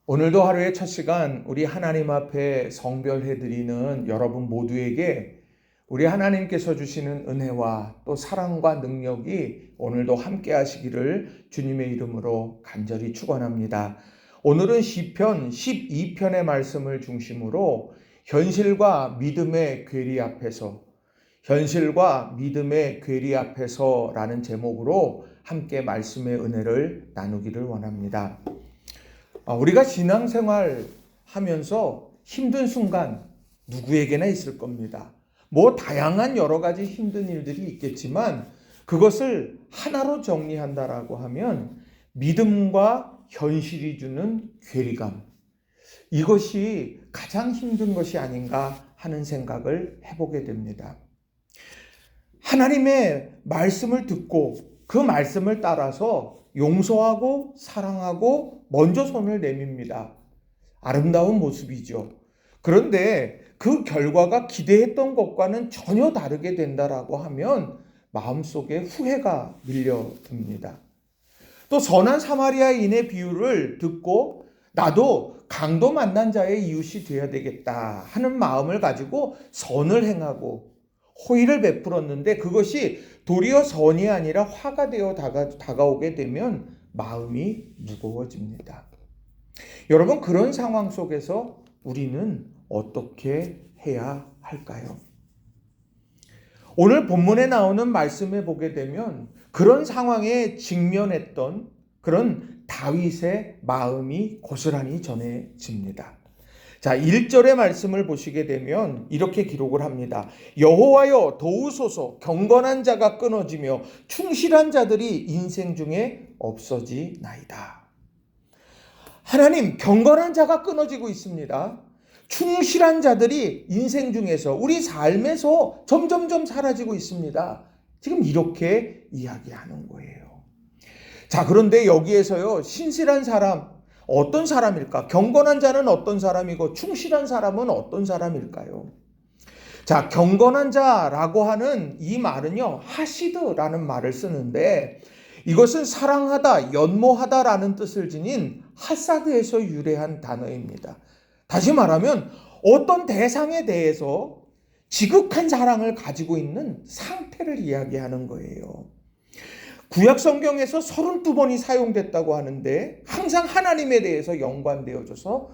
오늘도 하루의 첫 시간 우리 하나님 앞에 성별해드리는 여러분 모두에게 우리 하나님께서 주시는 은혜와 또 사랑과 능력이 오늘도 함께 하시기를 주님의 이름으로 간절히 축원합니다. 오늘은 시편 12편의 말씀을 중심으로 현실과 믿음의 괴리 앞에서라는 제목으로 함께 말씀의 은혜를 나누기를 원합니다. 우리가 신앙생활 하면서 힘든 순간 누구에게나 있을 겁니다. 다양한 여러 가지 힘든 일들이 있겠지만 그것을 하나로 정리한다라고 하면 믿음과 현실이 주는 괴리감, 이것이 가장 힘든 것이 아닌가 하는 생각을 해보게 됩니다. 하나님의 말씀을 듣고 그 말씀을 따라서 용서하고 사랑하고 먼저 손을 내밉니다. 아름다운 모습이죠. 그런데 그 결과가 기대했던 것과는 전혀 다르게 된다라고 하면 마음속에 후회가 밀려듭니다. 또 선한 사마리아인의 비유를 듣고 나도 강도 만난 자의 이웃이 되어야 되겠다 하는 마음을 가지고 선을 행하고 호의를 베풀었는데 그것이 도리어 선이 아니라 화가 되어 다가오게 되면 마음이 무거워집니다. 여러분, 그런 상황 속에서 우리는 어떻게 해야 할까요? 오늘 본문에 나오는 말씀에 보게 되면 그런 상황에 직면했던 그런 다윗의 마음이 고스란히 전해집니다. 자, 1절의 말씀을 보시게 되면 이렇게 기록을 합니다. 여호와여 도우소서, 경건한 자가 끊어지며 충실한 자들이 인생 중에 없어지나이다. 하나님, 경건한 자가 끊어지고 있습니다. 충실한 자들이 인생 중에서 우리 삶에서 점점점 사라지고 있습니다. 지금 이렇게 이야기하는 거예요. 자, 그런데 여기에서요, 신실한 사람, 어떤 사람일까? 경건한 자는 어떤 사람이고 충실한 사람은 어떤 사람일까요? 자, 경건한 자라고 하는 이 말은요, 하시드라는 말을 쓰는데 이것은 사랑하다, 연모하다라는 뜻을 지닌 하사드에서 유래한 단어입니다. 다시 말하면 어떤 대상에 대해서 지극한 사랑을 가지고 있는 상태를 이야기하는 거예요. 구약 성경에서 32번이 사용됐다고 하는데 항상 하나님에 대해서 연관되어져서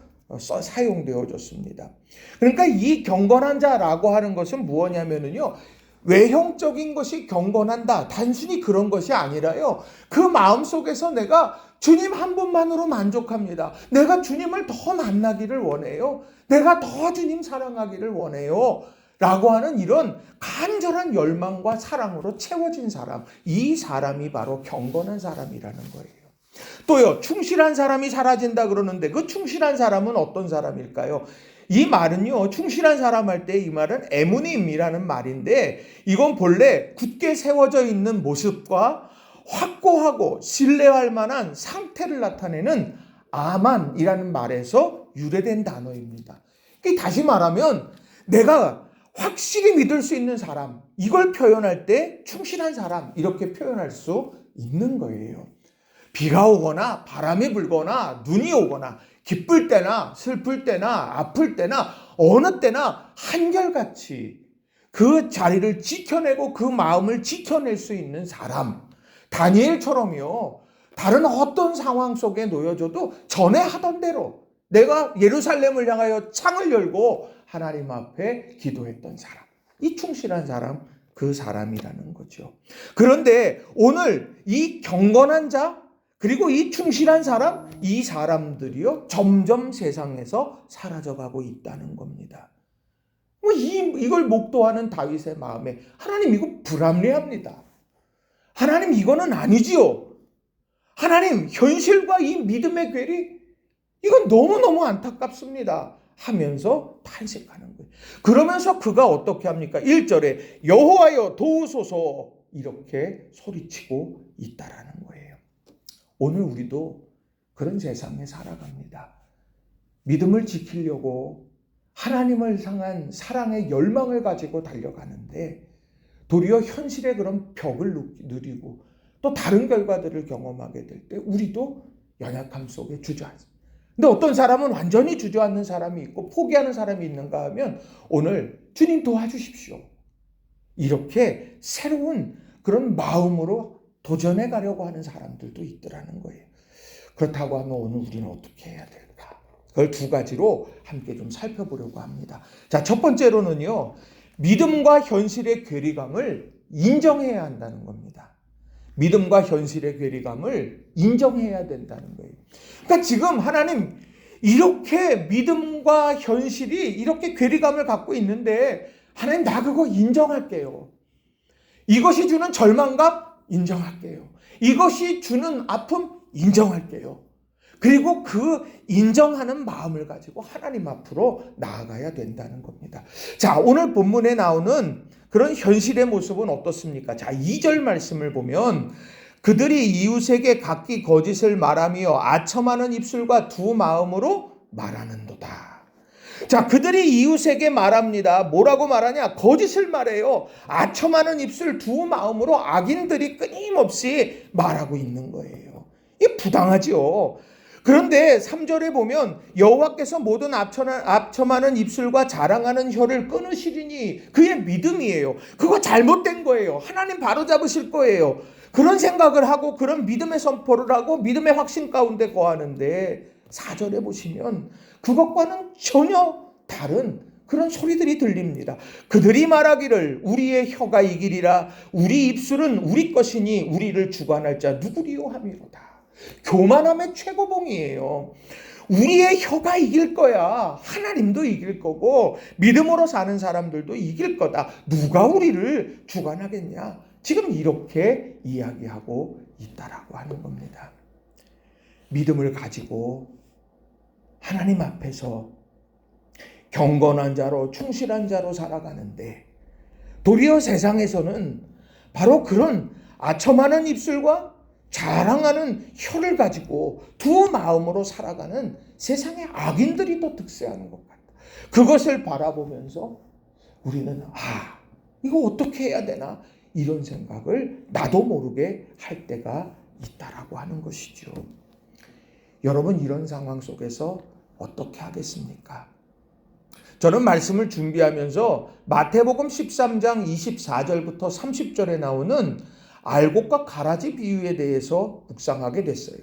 사용되어졌습니다. 그러니까 이 경건한 자라고 하는 것은 무엇냐면요, 외형적인 것이 경건한다, 단순히 그런 것이 아니라요, 그 마음속에서 내가 주님 한 분만으로 만족합니다. 내가 주님을 더 만나기를 원해요. 내가 더 주님 사랑하기를 원해요. 라고 하는 이런 간절한 열망과 사랑으로 채워진 사람, 이 사람이 바로 경건한 사람이라는 거예요. 또요, 충실한 사람이 사라진다 그러는데 그 충실한 사람은 어떤 사람일까요? 이 말은요, 충실한 사람 할 때 이 말은 에무님이라는 말인데 이건 본래 굳게 세워져 있는 모습과 확고하고 신뢰할 만한 상태를 나타내는 아만이라는 말에서 유래된 단어입니다. 다시 말하면 내가 확실히 믿을 수 있는 사람, 이걸 표현할 때 충실한 사람, 이렇게 표현할 수 있는 거예요. 비가 오거나 바람이 불거나 눈이 오거나 기쁠 때나 슬플 때나 아플 때나 어느 때나 한결같이 그 자리를 지켜내고 그 마음을 지켜낼 수 있는 사람, 다니엘처럼요, 다른 어떤 상황 속에 놓여져도 전에 하던 대로 내가 예루살렘을 향하여 창을 열고 하나님 앞에 기도했던 사람, 이 충실한 사람, 그 사람이라는 거죠. 그런데 오늘 이 경건한 자 그리고 이 충실한 사람, 이 사람들이요 점점 세상에서 사라져가고 있다는 겁니다. 이걸 목도하는 다윗의 마음에 하나님, 이거 불합리합니다. 하나님, 이거는 아니지요. 하나님, 현실과 이 믿음의 괴리, 이건 너무너무 안타깝습니다 하면서 탄식하는 거예요. 그러면서 그가 어떻게 합니까? 1절에 여호와여 도우소서, 이렇게 소리치고 있다라는 거예요. 오늘 우리도 그런 세상에 살아갑니다. 믿음을 지키려고 하나님을 향한 사랑의 열망을 가지고 달려가는데 도리어 현실의 그런 벽을 누리고 또 다른 결과들을 경험하게 될 때 우리도 연약함 속에 주저앉습니다. 근데 어떤 사람은 완전히 주저앉는 사람이 있고 포기하는 사람이 있는가 하면 오늘 주님 도와주십시오. 이렇게 새로운 그런 마음으로 도전해 가려고 하는 사람들도 있더라는 거예요. 그렇다고 하면 오늘 우리는 어떻게 해야 될까? 그걸 두 가지로 함께 좀 살펴보려고 합니다. 자, 첫 번째로는요, 믿음과 현실의 괴리감을 인정해야 한다는 겁니다. 믿음과 현실의 괴리감을 인정해야 된다는 거예요. 그러니까 지금 하나님 이렇게 믿음과 현실이 이렇게 괴리감을 갖고 있는데 하나님 나 그거 인정할게요. 이것이 주는 절망감 인정할게요. 이것이 주는 아픔 인정할게요. 그리고 그 인정하는 마음을 가지고 하나님 앞으로 나아가야 된다는 겁니다. 자, 오늘 본문에 나오는 그런 현실의 모습은 어떻습니까? 자, 2절 말씀을 보면 그들이 이웃에게 각기 거짓을 말하며 아첨하는 입술과 두 마음으로 말하는도다. 자, 그들이 이웃에게 말합니다. 뭐라고 말하냐? 거짓을 말해요. 아첨하는 입술 두 마음으로 악인들이 끊임없이 말하고 있는 거예요. 이게 부당하죠. 그런데 3절에 보면 여호와께서 모든 압첨하는 입술과 자랑하는 혀를 끊으시리니 그의 믿음이에요. 그거 잘못된 거예요. 하나님 바로잡으실 거예요. 그런 생각을 하고 그런 믿음의 선포를 하고 믿음의 확신 가운데 거하는데 4절에 보시면 그것과는 전혀 다른 그런 소리들이 들립니다. 그들이 말하기를 우리의 혀가 이기리라 우리 입술은 우리 것이니 우리를 주관할 자 누구리요 하미로다. 교만함의 최고봉이에요. 우리의 혀가 이길 거야. 하나님도 이길 거고 믿음으로 사는 사람들도 이길 거다. 누가 우리를 주관하겠냐? 지금 이렇게 이야기하고 있다라고 하는 겁니다. 믿음을 가지고 하나님 앞에서 경건한 자로 충실한 자로 살아가는데 도리어 세상에서는 바로 그런 아첨하는 입술과 자랑하는 혀를 가지고 두 마음으로 살아가는 세상의 악인들이 더 득세하는 것 같다. 그것을 바라보면서 우리는 이거 어떻게 해야 되나 이런 생각을 나도 모르게 할 때가 있다라고 하는 것이죠. 여러분 이런 상황 속에서 어떻게 하겠습니까? 저는 말씀을 준비하면서 마태복음 13장 24절부터 30절에 나오는 알곡과 가라지 비유에 대해서 묵상하게 됐어요.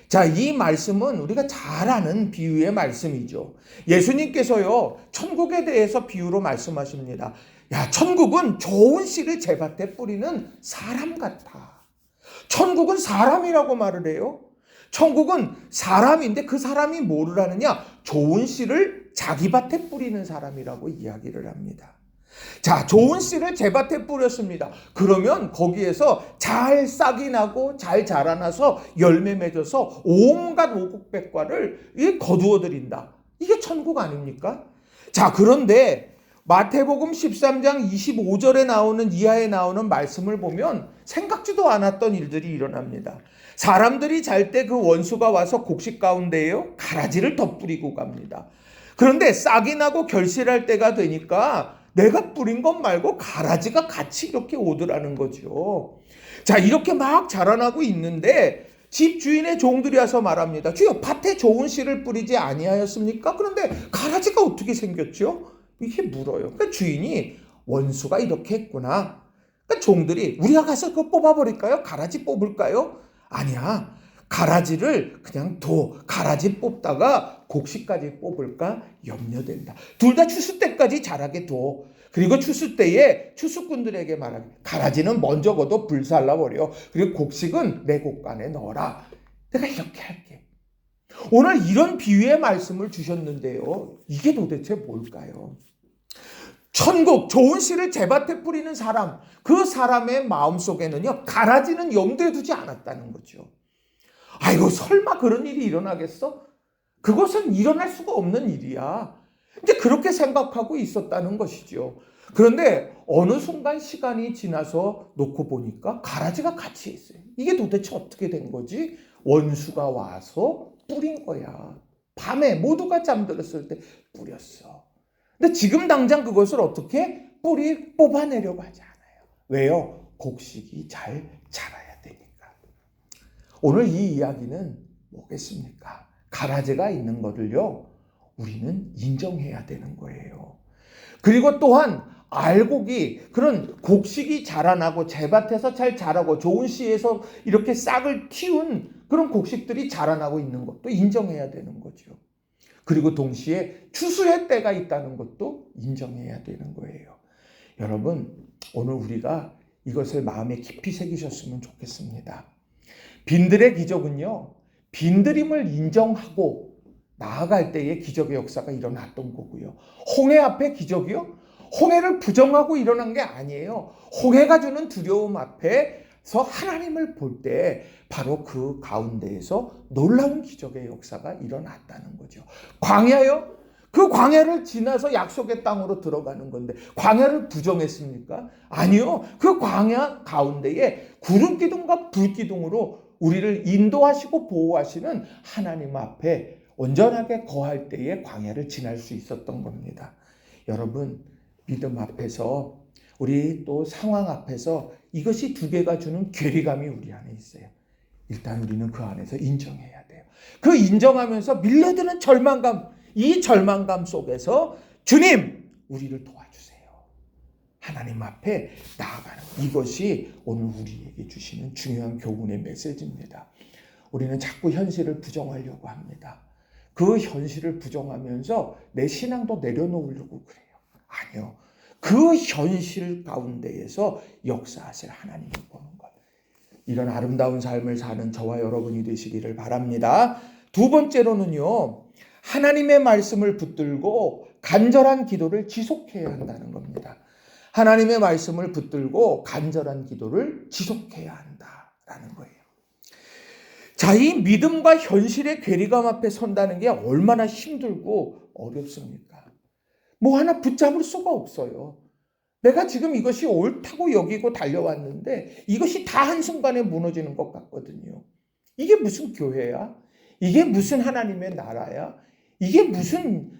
자, 이 말씀은 우리가 잘 아는 비유의 말씀이죠. 예수님께서요, 천국에 대해서 비유로 말씀하십니다. 야, 천국은 좋은 씨를 제밭에 뿌리는 사람 같아. 천국은 사람이라고 말을 해요. 천국은 사람인데 그 사람이 뭐를 하느냐? 좋은 씨를 자기 밭에 뿌리는 사람이라고 이야기를 합니다. 자, 좋은 씨를 제 밭에 뿌렸습니다. 그러면 거기에서 잘 싹이 나고 잘 자라나서 열매 맺어서 온갖 오곡백과를 거두어 드린다. 이게 천국 아닙니까? 자, 그런데 마태복음 13장 25절에 나오는 이하에 나오는 말씀을 보면 생각지도 않았던 일들이 일어납니다. 사람들이 잘 때 그 원수가 와서 곡식 가운데에요 가라지를 덧뿌리고 갑니다. 그런데 싹이 나고 결실할 때가 되니까 내가 뿌린 것 말고 가라지가 같이 이렇게 오더라는 거죠. 자, 이렇게 막 자라나고 있는데 집 주인의 종들이 와서 말합니다. 주여, 밭에 좋은 씨를 뿌리지 아니하였습니까? 그런데 가라지가 어떻게 생겼죠? 이렇게 물어요. 그러니까 주인이 원수가 이렇게 했구나. 그러니까 종들이 우리가 가서 그거 뽑아버릴까요? 가라지 뽑을까요? 아니야. 가라지를 그냥 가라지 뽑다가 곡식까지 뽑을까 염려된다. 둘 다 추수 때까지 자라게 둬. 그리고 추수 때에 추수꾼들에게 말하기. 가라지는 먼저 걷어 불살라버려. 그리고 곡식은 내 곡간에 넣어라. 내가 이렇게 할게. 오늘 이런 비유의 말씀을 주셨는데요. 이게 도대체 뭘까요? 천국, 좋은 씨를 제밭에 뿌리는 사람, 그 사람의 마음속에는요, 가라지는 염두에 두지 않았다는 거죠. 아이고, 설마 그런 일이 일어나겠어? 그것은 일어날 수가 없는 일이야. 근데 그렇게 생각하고 있었다는 것이죠. 그런데 어느 순간 시간이 지나서 놓고 보니까 가라지가 같이 있어요. 이게 도대체 어떻게 된 거지? 원수가 와서 뿌린 거야. 밤에 모두가 잠들었을 때 뿌렸어. 근데 지금 당장 그것을 어떻게 뽑아내려고 하지 않아요. 왜요? 곡식이 잘 자라야 되니까. 오늘 이 이야기는 뭐겠습니까? 가라제가 있는 것을요, 우리는 인정해야 되는 거예요. 그리고 또한 알곡이, 그런 곡식이 자라나고 제밭에서 잘 자라고 좋은 씨에서 이렇게 싹을 틔운 그런 곡식들이 자라나고 있는 것도 인정해야 되는 거죠. 그리고 동시에 추수의 때가 있다는 것도 인정해야 되는 거예요. 여러분, 오늘 우리가 이것을 마음에 깊이 새기셨으면 좋겠습니다. 빈들의 기적은요, 빈들임을 인정하고 나아갈 때에 기적의 역사가 일어났던 거고요. 홍해 앞에 기적이요? 홍해를 부정하고 일어난 게 아니에요. 홍해가 주는 두려움 앞에서 하나님을 볼 때 바로 그 가운데에서 놀라운 기적의 역사가 일어났다는 거죠. 광야요? 그 광야를 지나서 약속의 땅으로 들어가는 건데 광야를 부정했습니까? 아니요. 그 광야 가운데에 구름 기둥과 불 기둥으로 우리를 인도하시고 보호하시는 하나님 앞에 온전하게 거할 때에 광야를 지날 수 있었던 겁니다. 여러분, 믿음 앞에서, 우리 또 상황 앞에서 이것이 두 개가 주는 괴리감이 우리 안에 있어요. 일단 우리는 그 안에서 인정해야 돼요. 그 인정하면서 밀려드는 절망감, 이 절망감 속에서 주님, 우리를 도와주세요. 하나님 앞에 나아가는, 이것이 오늘 우리에게 주시는 중요한 교훈의 메시지입니다. 우리는 자꾸 현실을 부정하려고 합니다. 그 현실을 부정하면서 내 신앙도 내려놓으려고 그래요. 아니요. 그 현실 가운데에서 역사하실 하나님을 보는 것. 이런 아름다운 삶을 사는 저와 여러분이 되시기를 바랍니다. 두 번째로는요, 하나님의 말씀을 붙들고 간절한 기도를 지속해야 한다는 겁니다. 하나님의 말씀을 붙들고 간절한 기도를 지속해야 한다라는 거예요. 자, 이 믿음과 현실의 괴리감 앞에 선다는 게 얼마나 힘들고 어렵습니까? 뭐 하나 붙잡을 수가 없어요. 내가 지금 이것이 옳다고 여기고 달려왔는데 이것이 다 한순간에 무너지는 것 같거든요. 이게 무슨 교회야? 이게 무슨 하나님의 나라야? 이게 무슨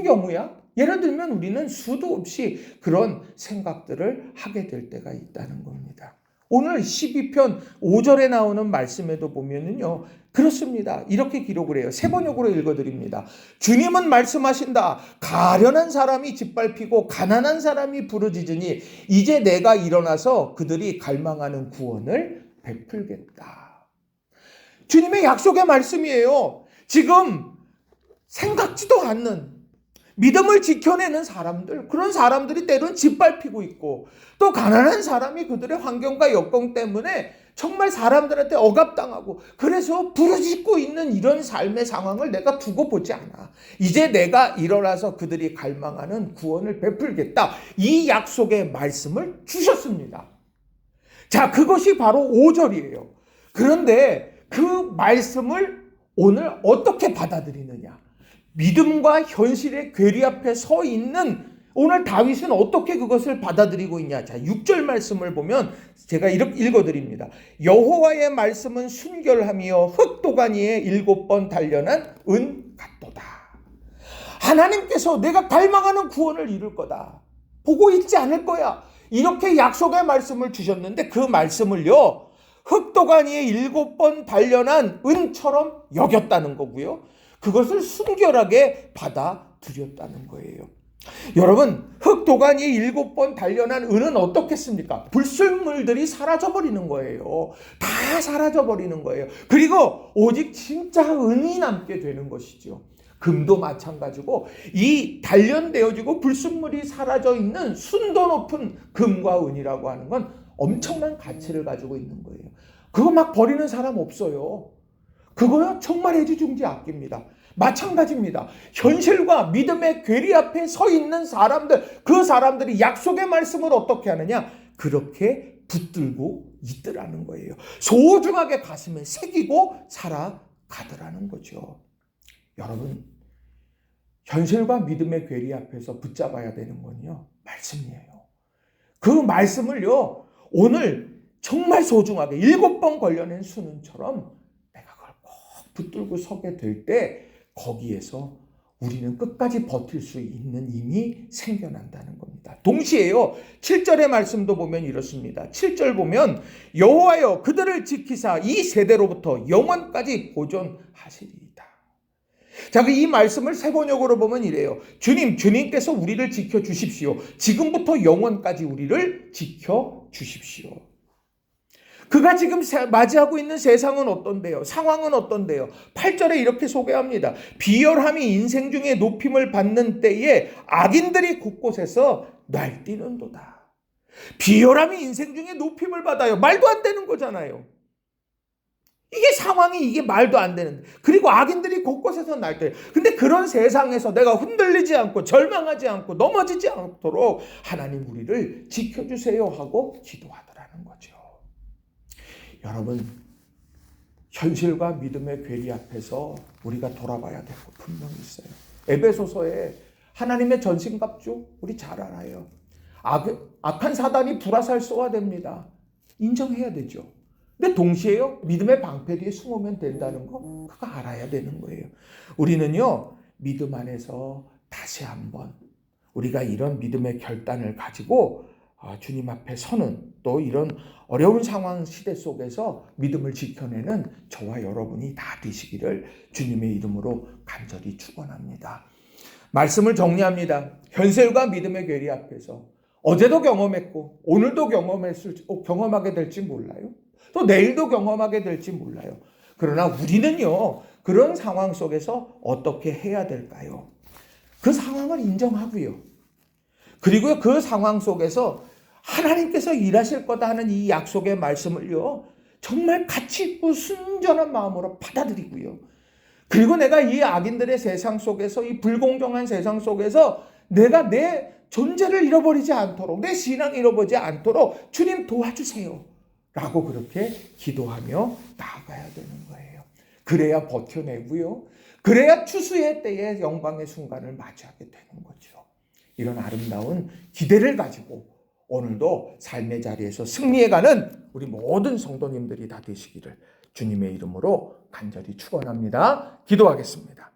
경우야? 예를 들면 우리는 수도 없이 그런 생각들을 하게 될 때가 있다는 겁니다. 오늘 12편 5절에 나오는 말씀에도 보면은요, 그렇습니다. 이렇게 기록을 해요. 세 번역으로 읽어드립니다. 주님은 말씀하신다. 가련한 사람이 짓밟히고 가난한 사람이 부르짖으니 이제 내가 일어나서 그들이 갈망하는 구원을 베풀겠다. 주님의 약속의 말씀이에요. 지금 생각지도 않는 믿음을 지켜내는 사람들, 그런 사람들이 때로는 짓밟히고 있고, 또 가난한 사람이 그들의 환경과 여건 때문에 정말 사람들한테 억압당하고, 그래서 부르짖고 있는 이런 삶의 상황을 내가 두고 보지 않아. 이제 내가 일어나서 그들이 갈망하는 구원을 베풀겠다. 이 약속의 말씀을 주셨습니다. 자, 그것이 바로 5절이에요. 그런데 그 말씀을 오늘 어떻게 받아들이느냐? 믿음과 현실의 괴리 앞에 서 있는 오늘 다윗은 어떻게 그것을 받아들이고 있냐? 자, 6절 말씀을 보면 제가 이렇게 읽어드립니다. 여호와의 말씀은 순결하며 흙도가니에 7번 단련한 은 같도다. 하나님께서 내가 갈망하는 구원을 이룰 거다. 보고 있지 않을 거야. 이렇게 약속의 말씀을 주셨는데 그 말씀을요, 흙도가니에 7번 단련한 은처럼 여겼다는 거고요. 그것을 순결하게 받아들였다는 거예요. 여러분, 흙도가니에 7번 단련한 은은 어떻겠습니까? 불순물들이 사라져버리는 거예요. 다 사라져버리는 거예요. 그리고 오직 진짜 은이 남게 되는 것이죠. 금도 마찬가지고 이 단련되어지고 불순물이 사라져 있는 순도 높은 금과 은이라고 하는 건 엄청난 가치를 가지고 있는 거예요. 그거 막 버리는 사람 없어요. 그거요 정말 애지중지 아낍니다. 마찬가지입니다. 현실과 믿음의 괴리 앞에 서 있는 사람들, 그 사람들이 약속의 말씀을 어떻게 하느냐? 그렇게 붙들고 있더라는 거예요. 소중하게 가슴에 새기고 살아가더라는 거죠. 여러분, 현실과 믿음의 괴리 앞에서 붙잡아야 되는 건요, 말씀이에요. 그 말씀을요, 오늘 정말 소중하게 7번 걸려낸 수는처럼 내가 그걸 꼭 붙들고 서게 될 때 거기에서 우리는 끝까지 버틸 수 있는 힘이 생겨난다는 겁니다. 동시에요, 7절의 말씀도 보면 이렇습니다. 7절 보면 여호와여 그들을 지키사 이 세대로부터 영원까지 보존하시리이다. 자, 이 말씀을 세번역으로 보면 이래요. 주님께서 우리를 지켜주십시오. 지금부터 영원까지 우리를 지켜주십시오. 그가 지금 맞이하고 있는 세상은 어떤데요? 상황은 어떤데요? 8절에 이렇게 소개합니다. 비열함이 인생 중에 높임을 받는 때에 악인들이 곳곳에서 날뛰는도다. 비열함이 인생 중에 높임을 받아요. 말도 안 되는 거잖아요. 이게 상황이 이게 말도 안 되는데. 그리고 악인들이 곳곳에서 날뛰어요. 근데 그런 세상에서 내가 흔들리지 않고 절망하지 않고 넘어지지 않도록 하나님 우리를 지켜주세요 하고 기도하더라는 거죠. 여러분, 현실과 믿음의 괴리 앞에서 우리가 돌아봐야 될 거 분명히 있어요. 에베소서에 하나님의 전신갑주 우리 잘 알아요. 악한 사단이 불화살 쏘아댑니다. 인정해야 되죠. 근데 동시에요, 믿음의 방패 뒤에 숨으면 된다는 거 그거 알아야 되는 거예요. 우리는요, 믿음 안에서 다시 한번 우리가 이런 믿음의 결단을 가지고 주님 앞에 서는, 또 이런 어려운 상황 시대 속에서 믿음을 지켜내는 저와 여러분이 다 되시기를 주님의 이름으로 간절히 축원합니다. 말씀을 정리합니다. 현실과 믿음의 괴리 앞에서 어제도 경험했고 오늘도 경험하게 될지 몰라요. 또 내일도 경험하게 될지 몰라요. 그러나 우리는요, 그런 상황 속에서 어떻게 해야 될까요? 그 상황을 인정하고요. 그리고 그 상황 속에서 하나님께서 일하실 거다 하는 이 약속의 말씀을요, 정말 가치 있고 순전한 마음으로 받아들이고요. 그리고 내가 이 악인들의 세상 속에서, 이 불공정한 세상 속에서 내가 내 존재를 잃어버리지 않도록, 내 신앙을 잃어버리지 않도록 주님 도와주세요 라고 그렇게 기도하며 나아가야 되는 거예요. 그래야 버텨내고요. 그래야 추수의 때에 영광의 순간을 맞이하게 되는 거죠. 이런 아름다운 기대를 가지고 오늘도 삶의 자리에서 승리해가는 우리 모든 성도님들이 다 되시기를 주님의 이름으로 간절히 축원합니다. 기도하겠습니다.